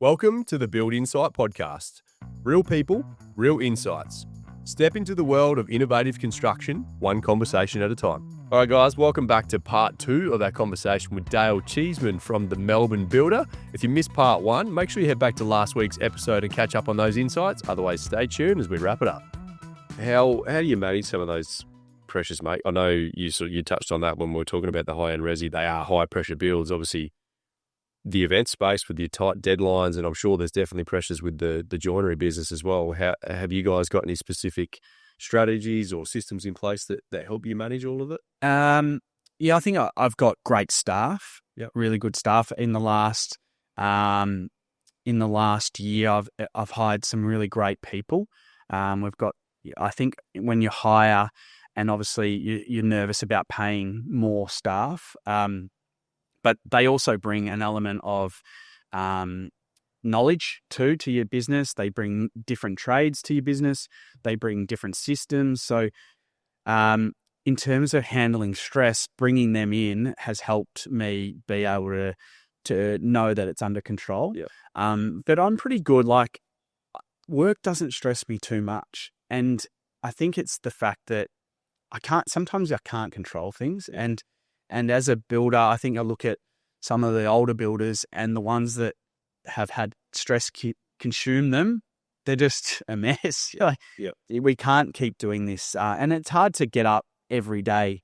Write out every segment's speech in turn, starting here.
Welcome to the Build Insight podcast. Real people, real insights. Step into the world of innovative construction, one conversation at a time. All right, guys, welcome back to part 2 of our conversation with Dale Cheesman from the Melbourne Builder. If you missed part 1, make sure you head back to last week's episode and catch up on those insights. Otherwise, stay tuned as we wrap it up. How do you manage some of those pressures, mate? I know you touched on that when we were talking about the high-end resi. They are high-pressure builds, obviously. The event space with your tight deadlines, and I'm sure there's definitely pressures with the joinery business as well. How have you guys got any specific strategies or systems in place that help you manage all of it? Yeah, I think I've got great staff. Yep. Really good staff. In the last year, I've hired some really great people. We've got, I think, when you hire, and obviously you're nervous about paying more staff. But they also bring an element of knowledge to your business. They bring different trades to your business. They bring different systems. So in terms of handling stress, bringing them in has helped me be able to know that it's under control. Yeah. But I'm pretty good. Like, work doesn't stress me too much. And I think it's the fact that sometimes I can't control things. And as a builder, I think I look at some of the older builders and the ones that have had stress consume them. They're just a mess. We can't keep doing this. And it's hard to get up every day,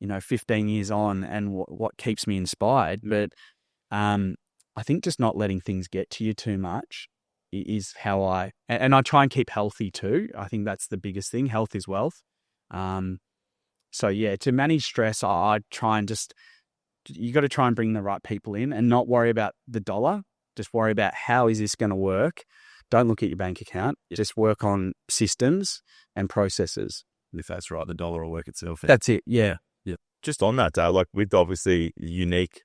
15 years on, and what keeps me inspired. But I think just not letting things get to you too much is how and I try and keep healthy too. I think that's the biggest thing. Health is wealth. So yeah, to manage stress, I try and you got to try and bring the right people in and not worry about the dollar. Just worry about how is this going to work. Don't look at your bank account. Just work on systems and processes. If that's right, the dollar will work itself out. That's it. Yeah. Just on that, Dale, like with obviously unique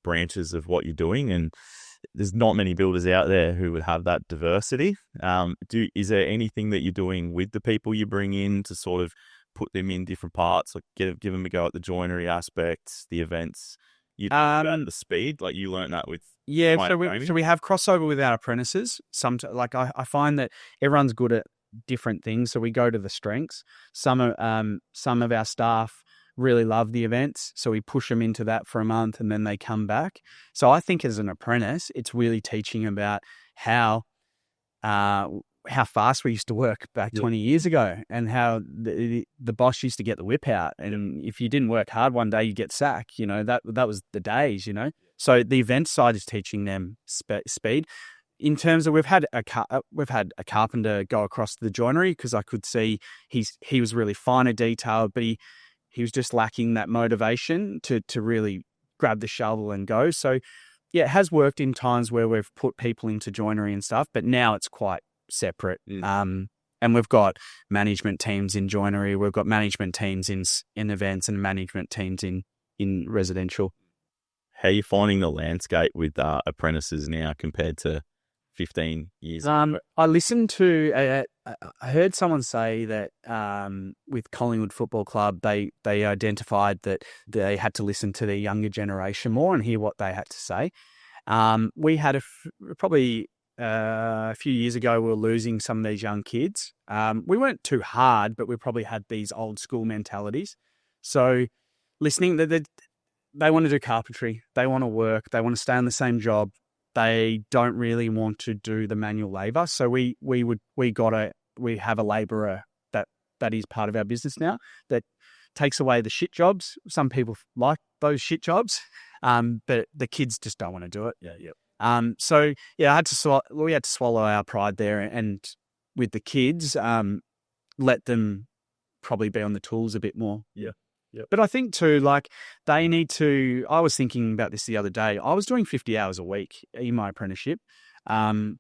branches of what you're doing, and there's not many builders out there who would have that diversity. Is there anything that you're doing with the people you bring in to sort of put them in different parts, like give them a go at the joinery aspects, the events, the speed, like you learned that with so we have crossover with our apprentices. I find that everyone's good at different things, so we go to the strengths. Some of our staff really love the events, so we push them into that for a month and then they come back. So I think as an apprentice, it's really teaching about how fast we used to work back 20 years ago, and how the boss used to get the whip out. And if you didn't work hard one day, you get sacked. That was the days, So the event side is teaching them speed. In terms of, we've had a carpenter go across the joinery because I could see he was really fine at detail, but he was just lacking that motivation to really grab the shovel and go. So yeah, it has worked in times where we've put people into joinery and stuff, but now it's quite separate. And we've got management teams in joinery. We've got management teams in events and management teams in residential. How are you finding the landscape with apprentices now compared to 15 years ago? I listened to, I heard someone say that with Collingwood Football Club, they identified that they had to listen to the younger generation more and hear what they had to say. We had probably a few years ago, we were losing some of these young kids. We weren't too hard, but we probably had these old school mentalities. So listening, they want to do carpentry. They want to work. They want to stay on the same job. They don't really want to do the manual labor. So we have a laborer that is part of our business now that takes away the shit jobs. Some people like those shit jobs, but the kids just don't want to do it. So yeah, we had to swallow our pride there, and with the kids, let them probably be on the tools a bit more. Yeah. But I think too, like they need to. I was thinking about this the other day. I was doing 50 hours a week in my apprenticeship, and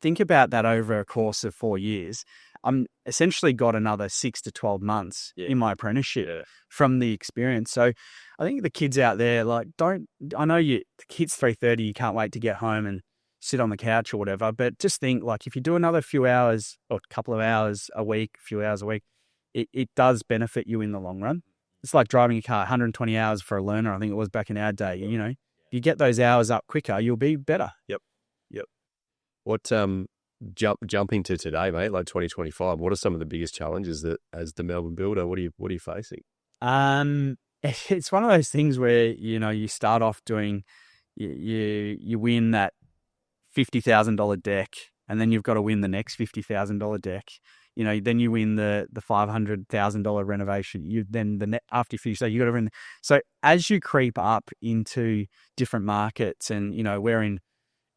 think about that over a course of 4 years. I'm essentially got another 6 to 12 months in my apprenticeship from the experience. So I think the kids out there, like, I know the kids 3:30, you can't wait to get home and sit on the couch or whatever, but just think, like, if you do another few hours or a couple of hours a week, it does benefit you in the long run. It's like driving a car, 120 hours for a learner, I think it was back in our day, If you get those hours up quicker, you'll be better. Yep. What jumping to today, mate, like 2025, what are some of the biggest challenges that as the Melbourne Builder, what are you facing? It's one of those things where, you start off doing, you win that $50,000 deck, and then you've got to win the next $50,000 deck. Then you win the $500,000 renovation. After you finish that, you got to win. So as you creep up into different markets, and we're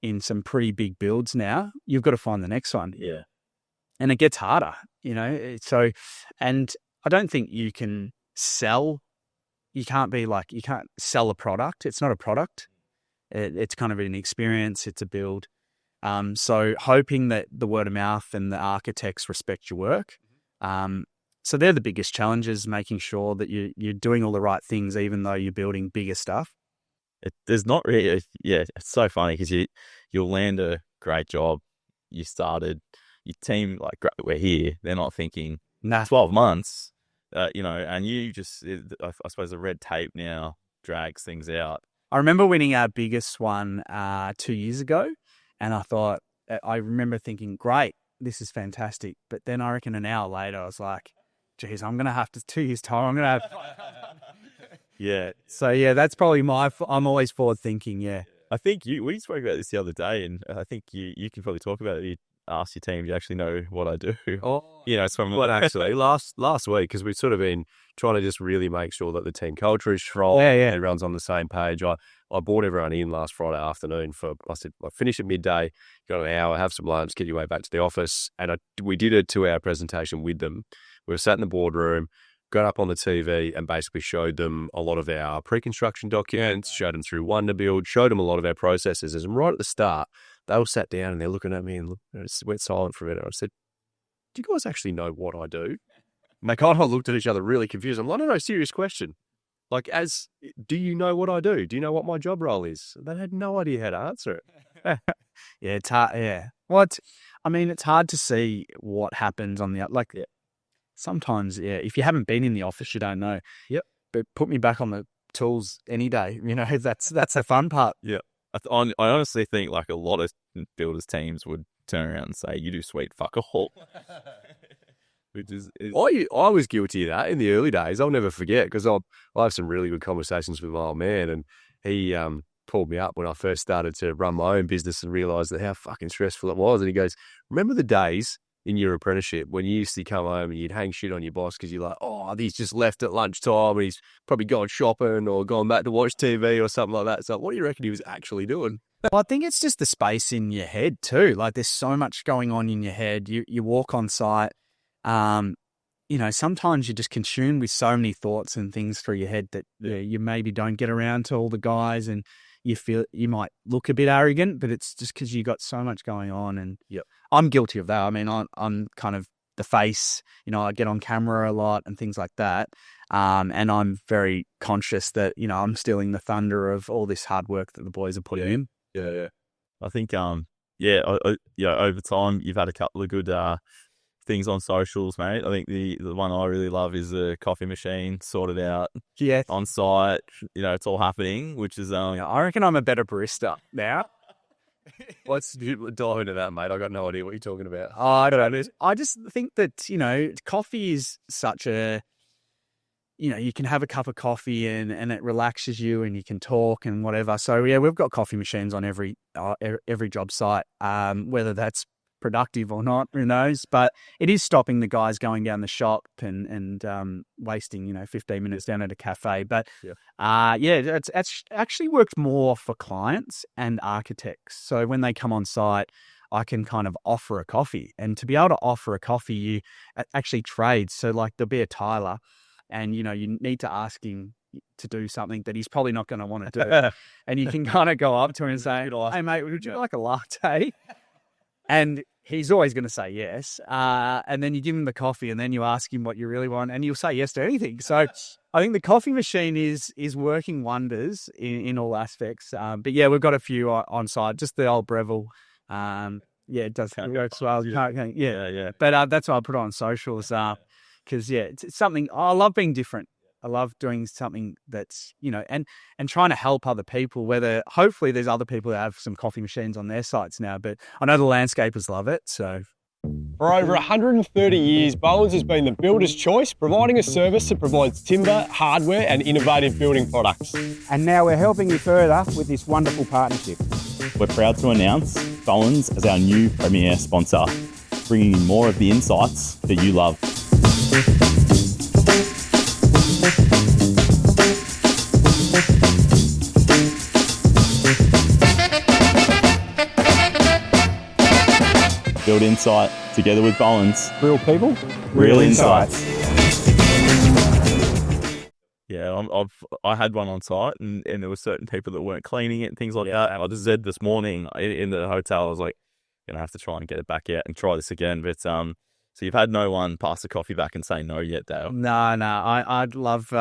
in some pretty big builds now, you've got to find the next one. Yeah. And it gets harder, So, and I don't think you can sell. You can't sell a product. It's not a product. It's kind of an experience. It's a build. So hoping that the word of mouth and the architects respect your work. So they're the biggest challenges, making sure that you're doing all the right things, even though you're building bigger stuff. There's not really, it's so funny because you'll land a great job. You started, your team, like, we're here. They're not thinking 12 months, and you just, I suppose the red tape now drags things out. I remember winning our biggest one 2 years ago, and I remember thinking, great, this is fantastic. But then I reckon an hour later, I was like, geez, I'm going to have to, 2 years' time, I'm going to have... Yeah. So, that's probably I'm always forward thinking, yeah. I think we spoke about this the other day, and I think you can probably talk about it. You ask your team, do you actually know what I do? Oh, it's from... But actually, last week, because we've sort of been trying to just really make sure that the team culture is strong, everyone's on the same page. I brought everyone in last Friday afternoon I said, finish at midday, got an hour, have some lunch, get your way back to the office. And we did a 2-hour presentation with them. We were sat in the boardroom, got up on the TV and basically showed them a lot of our pre-construction documents, showed them through Wonder Build, showed them a lot of our processes. And right at the start, they all sat down and they're looking at me and went silent for a minute. I said, do you guys actually know what I do? And they kind of looked at each other really confused. I'm like, no, serious question. Like, do you know what I do? Do you know what my job role is? They had no idea how to answer it. Yeah, it's hard. Yeah. Well, it's hard to see what happens on the, sometimes, if you haven't been in the office, you don't know. Yep. But put me back on the tools any day. That's the fun part. Yeah. I honestly think like a lot of builders teams would turn around and say, you do sweet fuck all. Which is... I was guilty of that in the early days. I'll never forget, because I have some really good conversations with my old man, and he pulled me up when I first started to run my own business and realised that how fucking stressful it was. And he goes, remember the days in your apprenticeship when you used to come home and you'd hang shit on your boss because you're like, oh, he's just left at lunchtime and he's probably gone shopping or gone back to watch TV or something like that. So what do you reckon he was actually doing? Well, I think it's just the space in your head too. Like, there's so much going on in your head. You walk on site, sometimes you're just consumed with so many thoughts and things through your head that you maybe don't get around to all the guys, and you feel you might look a bit arrogant, but it's just because you got so much going on. And I'm guilty of that. I mean, I'm kind of the face, I get on camera a lot and things like that. And I'm very conscious that, I'm stealing the thunder of all this hard work that the boys are putting in. Yeah. I think, over time, you've had a couple of good things on socials, mate. I think the one I really love is the coffee machine sorted out on site. It's all happening, which is... I reckon I'm a better barista now. Let's dive into that, mate. I got no idea what you're talking about. I don't know. I just think that, coffee is such a... you can have a cup of coffee and it relaxes you and you can talk and whatever. So, we've got coffee machines on every job site, whether that's productive or not, who knows? But it is stopping the guys going down the shop and wasting 15 minutes down at a cafe. But it's actually worked more for clients and architects. So when they come on site, I can kind of offer a coffee, and to be able to offer a coffee, you actually trade. So like, there'll be a tiler, and you need to ask him to do something that he's probably not going to want to do, and you can kind of go up to him and say, "Hey mate, would you like a latte?" And he's always going to say yes. And then you give him the coffee, and then you ask him what you really want, and he'll say yes to anything. So I think the coffee machine is working wonders in all aspects. But we've got a few on site, just the old Breville. It does work well. Yeah. But that's why I put it on socials, because it's something I love being different. I love doing something that's, and trying to help other people, whether hopefully there's other people that have some coffee machines on their sites now, but I know the landscapers love it. So For over 130 years, Bowen's has been the builder's choice, providing a service that provides timber, hardware and innovative building products. And now we're helping you further with this wonderful partnership. We're proud to announce Bowen's as our new premier sponsor, bringing you more of the insights that you love. Build insight together with Bowen's. Real people, Real insights. Yeah, I had one on site, and there were certain people that weren't cleaning it and things like that. And I just said this morning in the hotel, I was like, gonna have to try and get it back out and try this again. But so you've had no one pass the coffee back and say no yet, Dale? no, I'd love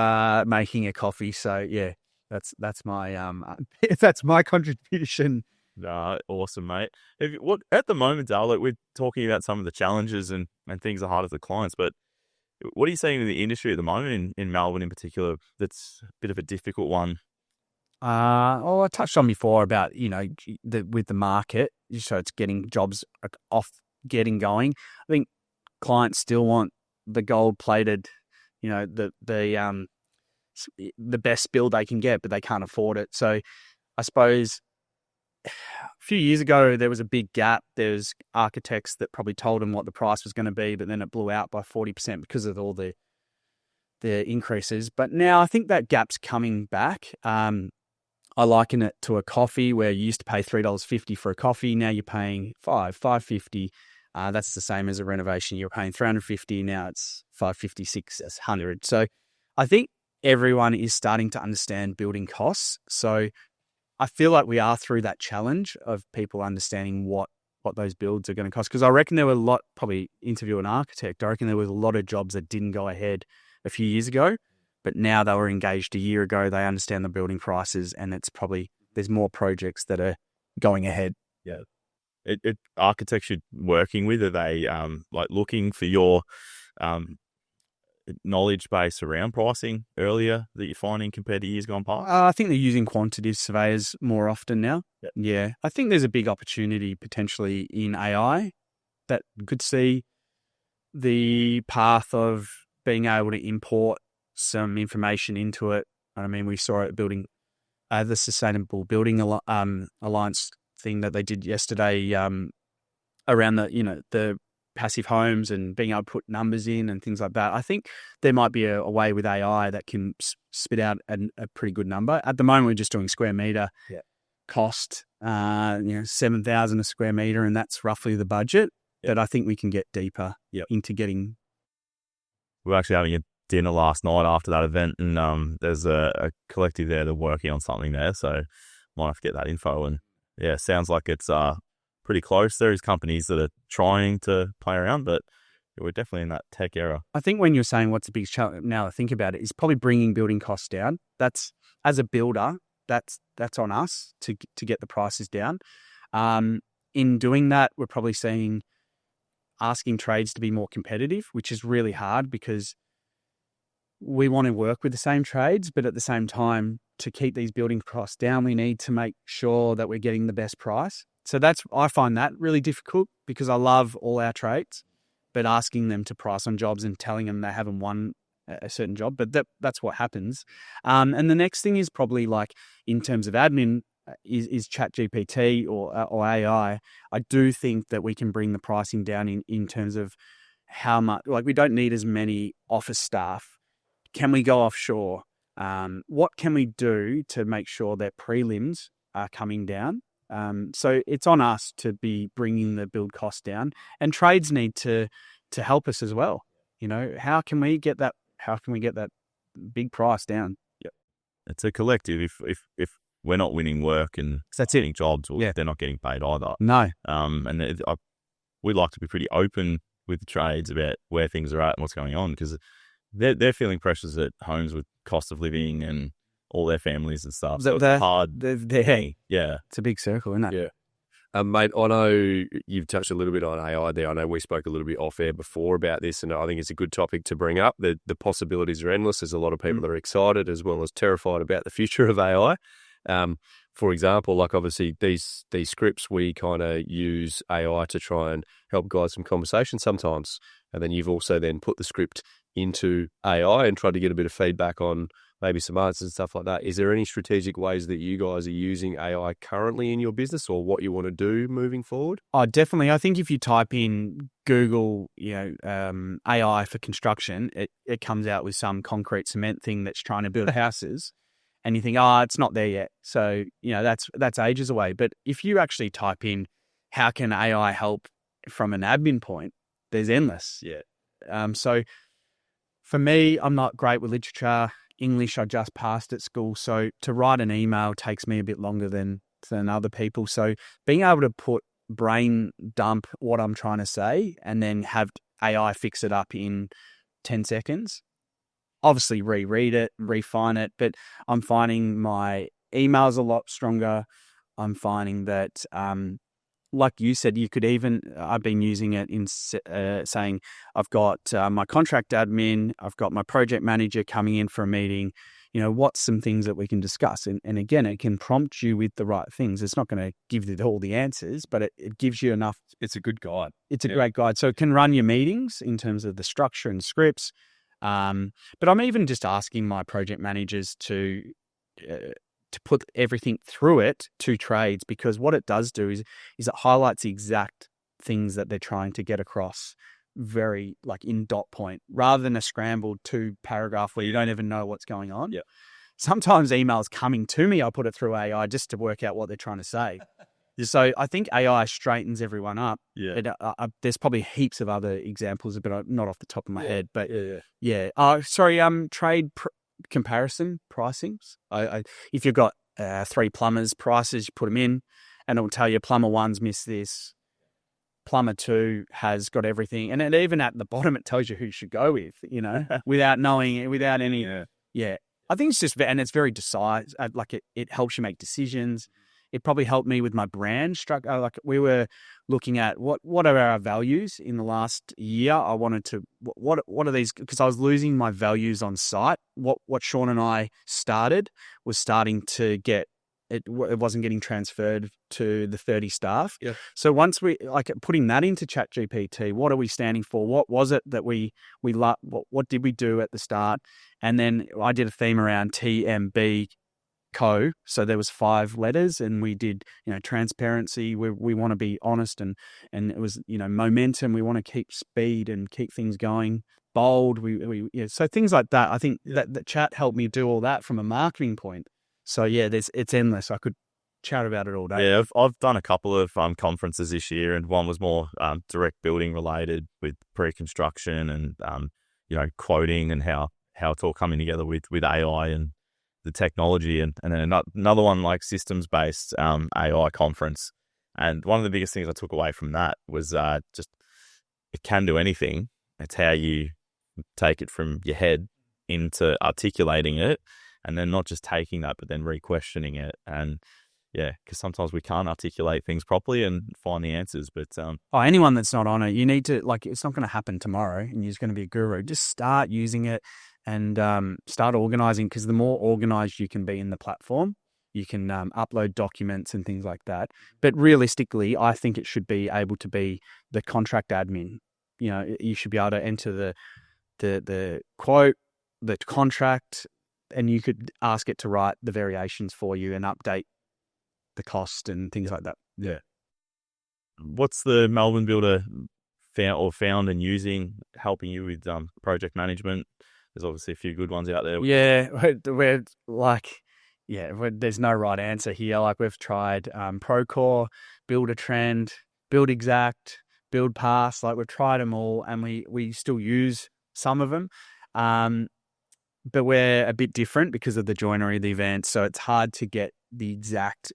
making a coffee. So yeah, that's my that's my contribution. No, awesome, mate. What at the moment, Dale? Like, we're talking about some of the challenges and things are hard for the clients, but what are you seeing in the industry at the moment in Melbourne in particular that's a bit of a difficult one? I touched on before about, with the market, so it's getting jobs getting going. I think clients still want the gold-plated, the best build they can get, but they can't afford it. So I suppose a few years ago, there was a big gap. There's architects that probably told them what the price was going to be, but then it blew out by 40% because of all the increases. But now I think that gap's coming back. I liken it to a coffee where you used to pay $3.50 for a coffee. Now you're paying $5.50. That's the same as a renovation. You're paying $350. Now it's $5.50, $600. So I think everyone is starting to understand building costs. So I feel like we are through that challenge of people understanding what those builds are going to cost. Because I reckon there were probably interview an architect, I reckon there was a lot of jobs that didn't go ahead a few years ago, but now they were engaged a year ago. They understand the building prices, and there's more projects that are going ahead. Yeah. Architects you're working with, are they looking for your knowledge base around pricing earlier that you're finding compared to years gone past? I think they're using quantitative surveyors more often now. Yep. Yeah. I think there's a big opportunity potentially in AI that could see the path of being able to import some information into it. I mean, we saw it building the Sustainable Building Alliance thing that they did yesterday around the passive homes and being able to put numbers in and things like that. I think there might be a way with AI that can spit out a pretty good number. At the moment, we're just doing square meter cost, $7,000 a square meter, and that's roughly the budget. Yep. But I think we can get deeper into getting. We're actually having a dinner last night after that event, and there's a collective there that's working on something there, so might have to get that info. And yeah, sounds like it's pretty close. There's companies that are trying to play around, but we're definitely in that tech era. I think when you're saying what's the biggest challenge, now I think about it, is probably bringing building costs down. That's, as a builder, that's on us to get the prices down. In doing that, we're probably asking trades to be more competitive, which is really hard because we want to work with the same trades, but at the same time, to keep these building costs down, we need to make sure that we're getting the best price. So I find that really difficult because I love all our trades, but asking them to price on jobs and telling them they haven't won a certain job, but that's what happens. And the next thing is probably in terms of admin is ChatGPT or AI. I do think that we can bring the pricing down in terms of how much, we don't need as many office staff. Can we go offshore? What can we do to make sure that prelims are coming down? So it's on us to be bringing the build cost down, and trades need to help us as well. How can we get that big price down? Yeah, it's a collective. If we're not winning work and that's winning jobs, they're not getting paid either. No. And we like to be pretty open with the trades about where things are at and what's going on, because they're feeling pressures at homes with cost of living and all their families and stuff. So it's hard. Yeah. Yeah. It's a big circle, isn't it? Yeah. Mate, I know you've touched a little bit on AI there. I know we spoke a little bit off air before about this, and I think it's a good topic to bring up. The possibilities are endless. There's a lot of people that are excited as well as terrified about the future of AI. For example, like obviously these scripts, we kind of use AI to try and help guide some conversation sometimes. And then you've also then put the script into AI and tried to get a bit of feedback on maybe some answers and stuff like that. Is there any strategic ways that you guys are using AI currently in your business or what you want to do moving forward? Oh, definitely. I think if you type in Google, AI for construction, it comes out with some concrete cement thing that's trying to build houses. And you think, it's not there yet. So, that's ages away. But if you actually type in, how can AI help from an admin point, there's endless. Yeah. So for me, I'm not great with literature. English, I just passed at school. So to write an email takes me a bit longer than other people. So being able to brain dump what I'm trying to say and then have AI fix it up in 10 seconds, obviously reread it, refine it, but I'm finding my emails a lot stronger. I'm finding that, like you said, I've been using it in saying, I've got my contract admin, I've got my project manager coming in for a meeting, what's some things that we can discuss? And again, it can prompt you with the right things. It's not going to give you all the answers, but it gives you enough. It's a good guide. It's a great guide. So it can run your meetings in terms of the structure and scripts. But I'm even just asking my project managers to put everything through it to trades, because what it does do is it highlights the exact things that they're trying to get across very like in dot point, rather than a scrambled 2-paragraph where you don't even know what's going on. Yeah. Sometimes emails coming to me, I put it through AI just to work out what they're trying to say. So I think AI straightens everyone up. Yeah. There's probably heaps of other examples, but not off the top of my head. But yeah. Trade comparison pricings. If you've got 3 plumbers prices, you put them in, and it will tell you plumber 1's missed this, plumber 2 has got everything, and even at the bottom it tells you who you should go with. Without knowing, without any. Yeah. I think it's just, and it's very decisive. Like it helps you make decisions. It probably helped me with my brand structure. Like we were looking at what are our values in the last year. I wanted to, what are these? Because I was losing my values on site. What Sean and I started was starting to get, it wasn't getting transferred to the 30 staff. Yeah. So once we, like putting that into ChatGPT, what are we standing for? What was it that we what did we do at the start? And then I did a theme around TMB Co. So there was 5 letters, and we did, transparency. We want to be honest, and it was, momentum. We want to keep speed and keep things going. Bold. So things like that. I think that the chat helped me do all that from a marketing point. So it's endless. I could chat about it all day. Yeah, I've done a couple of conferences this year, and one was more direct building related with pre-construction and quoting and how it's all coming together with AI and the technology, and then another one like systems-based AI conference. And one of the biggest things I took away from that was just it can do anything. It's how you take it from your head into articulating it, and then not just taking that, but then re-questioning it. And because sometimes we can't articulate things properly and find the answers. But anyone that's not on it, you need to, it's not going to happen tomorrow and you're just going to be a guru. Just start using it and start organizing, because the more organized you can be in the platform, you can upload documents and things like that. But realistically, I think it should be able to be the contract admin. You should be able to enter the quote, the contract, and you could ask it to write the variations for you and update the cost and things like that. Yeah. What's the Melbourne Builder found and using, helping you with project management? There's obviously a few good ones out there. Yeah, we're there's no right answer here. Like we've tried Procore, Builder Trend, Build Exact, Build Pass. Like we've tried them all, and we still use some of them. But we're a bit different because of the joinery, the events. So it's hard to get the exact,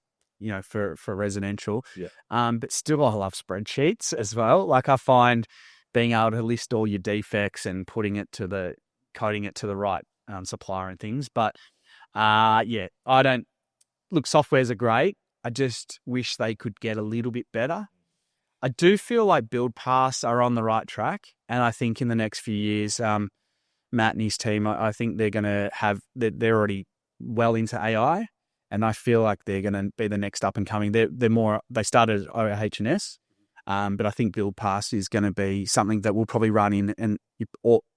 for residential. Yeah. But still, I love spreadsheets as well. Like I find being able to list all your defects and coding it to the right supplier and things. But I don't look. Softwares are great. I just wish they could get a little bit better. I do feel like Build Pass are on the right track, and I think in the next few years, Matt and his team, I think they're going to they're already well into AI, and I feel like they're going to be the next up and coming. They started as OHS, but I think Build Pass is going to be something that will probably run in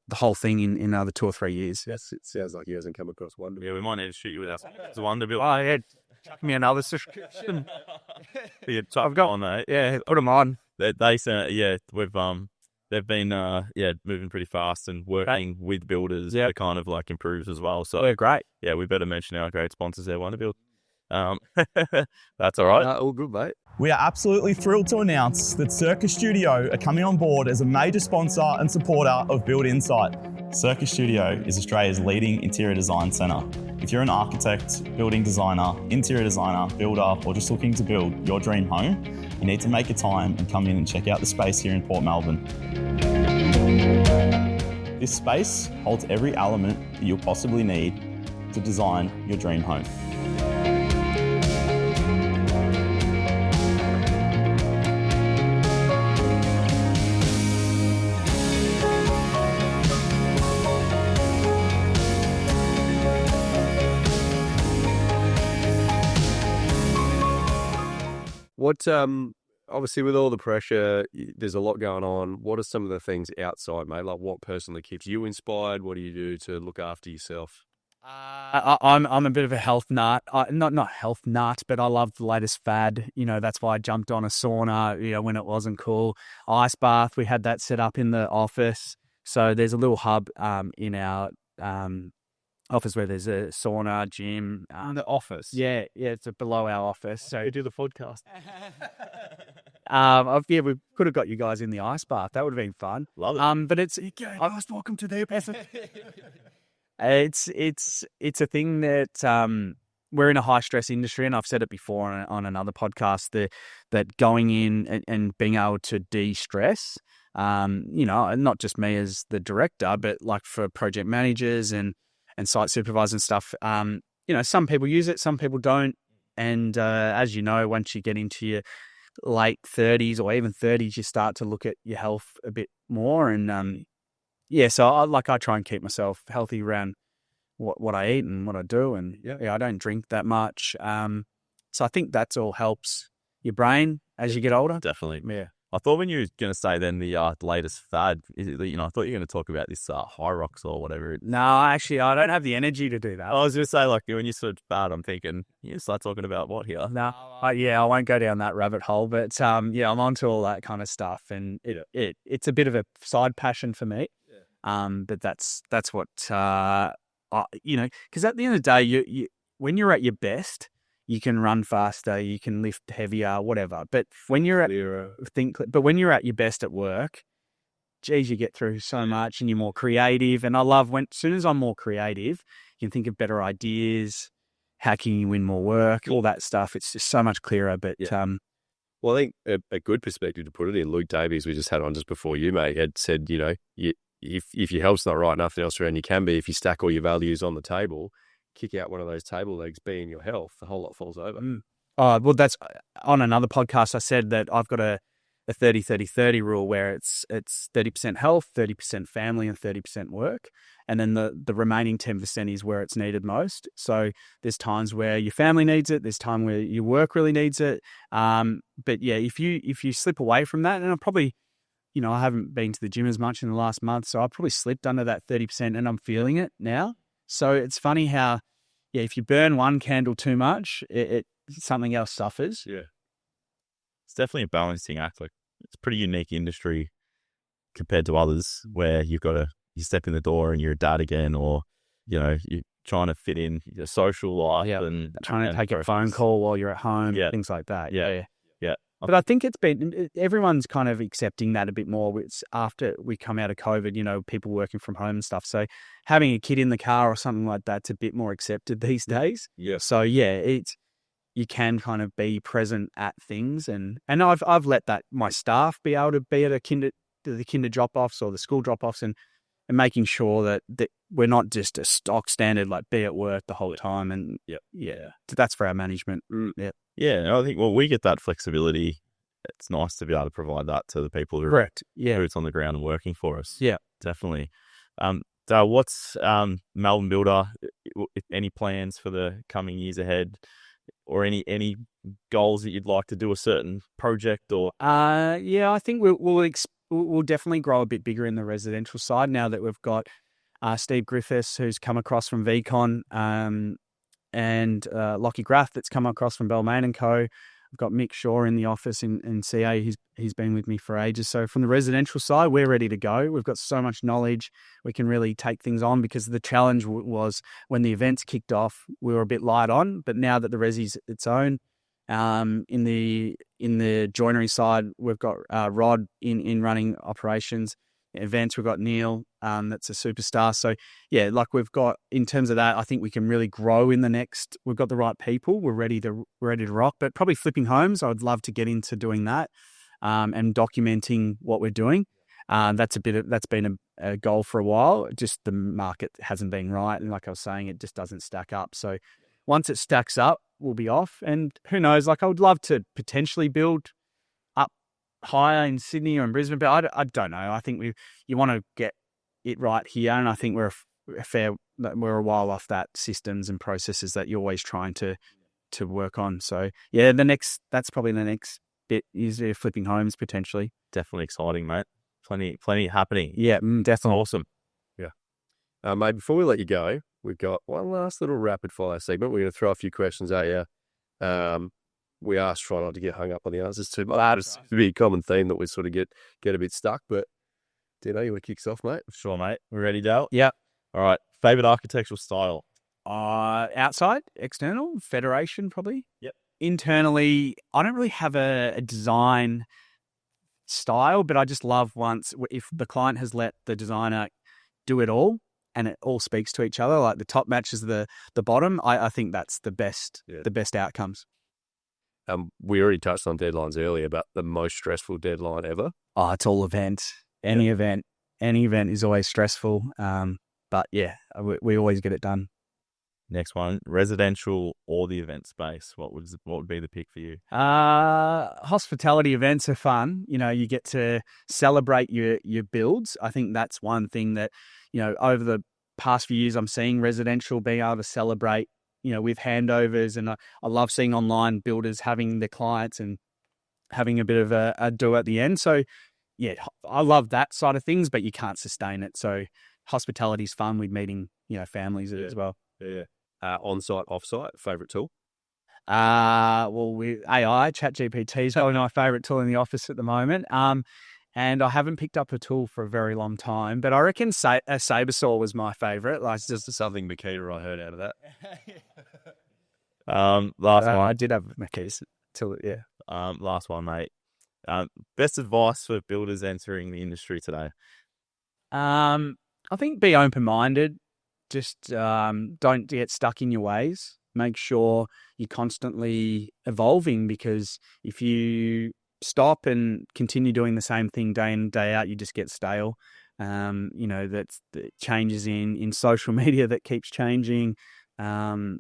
the whole thing in another 2 or 3 years. Yes, it sounds like he hasn't come across one. Yeah, we might need to shoot you with our Wonderbill. Oh, yeah, chuck me another subscription. Yeah, I've got on that. Yeah, put them on. They sound, we've they've been moving pretty fast and working with builders to kind of like improve as well. So They're great. yeah, we better mention our great sponsors there, Wonderbuild. That's all right. All good, mate. We are absolutely thrilled to announce that Circus Studio are coming on board as a major sponsor and supporter of Build Insight. Circus Studio is Australia's leading interior design centre. If you're an architect, building designer, interior designer, builder, or just looking to build your dream home, you need to make a time and come in and check out the space here in Port Melbourne. This space holds every element that you'll possibly need to design your dream home. What obviously with all the pressure, there's a lot going on. What are some of the things outside, mate? Like what personally keeps you inspired? What do you do to look after yourself? I'm a bit of a health nut. Not health nut, but I love the latest fad. That's why I jumped on a sauna. When it wasn't cool, ice bath. We had that set up in the office. So there's a little hub in our office where there's a sauna, gym. The office. Yeah, it's below our office. So we do the podcast. we could have got you guys in the ice bath. That would have been fun. Love it. But it's welcome to the episode. It's a thing that we're in a high stress industry, and I've said it before on another podcast that going in and being able to de-stress, not just me as the director, but like for project managers and site supervisors and stuff. Some people use it, some people don't, and as you know, once you get into your late 30s or even 30s, you start to look at your health a bit more, and so I try and keep myself healthy around what I eat and what I do. And I don't drink that much. So I think that's all helps your brain as you get older. Definitely. Yeah. I thought when you were going to say then the latest fad, I thought you were going to talk about this high rocks or whatever. No, actually, I don't have the energy to do that. I was going to say, like, when you said fad, I'm thinking, you start talking about what here? No, I won't go down that rabbit hole, but I'm onto all that kind of stuff, and it's a bit of a side passion for me. But that's what because at the end of the day, you when you're at your best, you can run faster, you can lift heavier, whatever. But when you're at your best at work, geez, you get through so much, and you're more creative. And I love as soon as I'm more creative, you can think of better ideas. How can you win more work? All that stuff. It's just so much clearer. But well, I think a good perspective to put it in, Luke Davies, we just had on just before you, mate, had said, if your health's not right, nothing else around you can be. If you stack all your values on the table, kick out one of those table legs, being your health, the whole lot falls over. Well, that's on another podcast. I said that I've got a 30-30-30 rule where it's 30% health, 30% family, and 30% work. And then the remaining 10% is where it's needed most. So there's times where your family needs it. There's time where your work really needs it. But yeah, if you slip away from that, and I probably, I haven't been to the gym as much in the last month, so I probably slipped under that 30%, and I'm feeling it now. So it's funny how, if you burn one candle too much, something else suffers. Yeah. It's definitely a balancing act. Like, it's a pretty unique industry compared to others where you step in the door and you're a dad again, or, you're trying to fit in your social life and trying to take a phone call while you're at home, things like that. Yeah. But I think everyone's kind of accepting that a bit more. It's after we come out of COVID, people working from home and stuff. So having a kid in the car or something like that's a bit more accepted these days. Yeah. So you can kind of be present at things, and I've let my staff be able to be at the kinder drop-offs or the school drop-offs, and making sure that we're not just a stock standard, like be at work the whole time. And that's for our management. Yeah. Yeah, I think, well, we get that flexibility. It's nice to be able to provide that to the people who are Correct. Yeah. boots on the ground and working for us. Yeah. Definitely. Dale, what's Melbourne Builder? Any plans for the coming years ahead, or any goals that you'd like to do a certain project or? Yeah, I think we'll definitely grow a bit bigger in the residential side now that we've got Steve Griffiths, who's come across from VCon, and Lockie Graff, that's come across from Balmain & Co. I've got Mick Shaw in the office in CA. He's been with me for ages. So from the residential side, we're ready to go. We've got so much knowledge. We can really take things on, because the challenge was when the events kicked off, we were a bit light on. But now that the resi's its own, in the joinery side, we've got Rod in running operations. Events, we've got Neil, that's a superstar. So yeah, like we've got, in terms of that, I think we can really grow in the next. We've got the right people. We're ready to rock. But probably flipping homes, I would love to get into doing that, and documenting what we're doing. That's been a goal for a while. Just the market hasn't been right, and like I was saying, it just doesn't stack up. So once it stacks up, we'll be off. And who knows? Like I would love to potentially build up higher in Sydney or in Brisbane, but I don't know. I think you want to get it right here, and I think we're a while off that systems and processes that you're always trying to work on. So yeah, that's probably the next bit is flipping homes potentially. Definitely exciting, mate. Plenty happening. Yeah, definitely. Awesome. Yeah. Mate, before we let you go, we've got one last little rapid fire segment. We're going to throw a few questions at you. We asked, try not to get hung up on the answers too much. It's a big common theme that we sort of get a bit stuck. But Dino, you want to kick us off, mate? Sure, mate. We ready, Dale? Yeah. All right. Favorite architectural style? Outside, external, Federation probably. Yep. Internally, I don't really have a design style, but I just love if the client has let the designer do it all and it all speaks to each other, like the top matches the bottom. I think that's the best outcomes. We already touched on deadlines earlier, but the most stressful deadline ever? Oh, it's all events. Any event is always stressful. But yeah, we always get it done. Next one, residential or the event space? What would be the pick for you? Hospitality events are fun. You know, you get to celebrate your builds. I think that's one thing that, you know, over the past few years, I'm seeing residential being able to celebrate, you know, with handovers. And I love seeing online builders having their clients and having a bit of a do at the end. So yeah, I love that side of things, but you can't sustain it. So hospitality is fun with meeting, you know, families as well. Yeah. On-site, off-site, favourite tool? Well, AI, ChatGPT is probably my favourite tool in the office at the moment. And I haven't picked up a tool for a very long time, but I reckon a saber saw was my favourite. Like just something Makita I heard out of that. Last one. I did have Makita till yeah. Last one, mate. Best advice for builders entering the industry today? I think be open-minded. Just don't get stuck in your ways. Make sure you're constantly evolving, because if you stop and continue doing the same thing day in, day out, you just get stale. You know, that's the changes in social media that keeps changing. So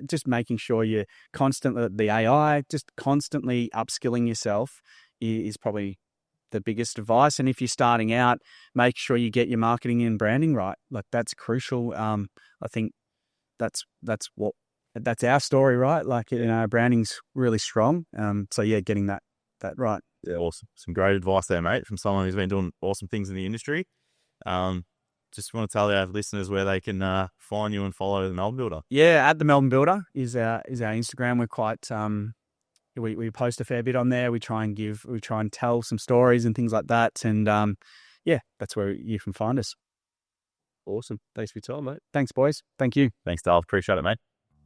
just making sure you're constantly, the AI, just constantly upskilling yourself is probably the biggest advice. And if you're starting out, make sure you get your marketing and branding right. Like that's crucial. I think that's our story, right? Like, you know, our branding's really strong. So yeah, getting that right. Yeah, awesome. Some great advice there, mate, from someone who's been doing awesome things in the industry. Just want to tell our listeners where they can find you and follow the Melbourne Builder. Yeah, at the Melbourne Builder is our Instagram. We're quite we post a fair bit on there. We try and tell some stories and things like that. And that's where you can find us. Awesome. Thanks for your time, mate. Thanks, boys. Thank you. Thanks, Dale. Appreciate it, mate.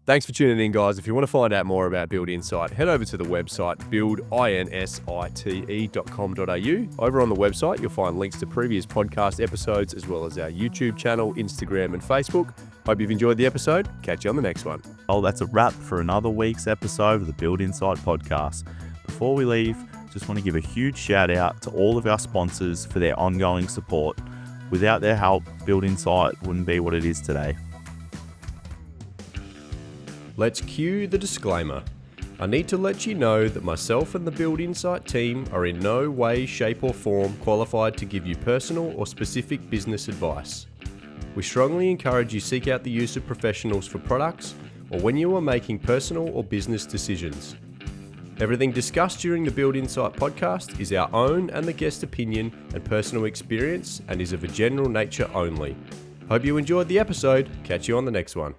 Thanks for tuning in, guys. If you want to find out more about Build Insight, head over to the website buildinsite.com.au. Over on the website, you'll find links to previous podcast episodes, as well as our YouTube channel, Instagram and Facebook. Hope you've enjoyed the episode. Catch you on the next one. Oh, that's a wrap for another week's episode of the Build Insight podcast. Before we leave, just want to give a huge shout out to all of our sponsors for their ongoing support. Without their help, Build Insight wouldn't be what it is today. Let's cue the disclaimer. I need to let you know that myself and the Build Insight team are in no way, shape or form qualified to give you personal or specific business advice. We strongly encourage you seek out the use of professionals for products or when you are making personal or business decisions. Everything discussed during the Build Insight podcast is our own and the guest opinion and personal experience and is of a general nature only. Hope you enjoyed the episode. Catch you on the next one.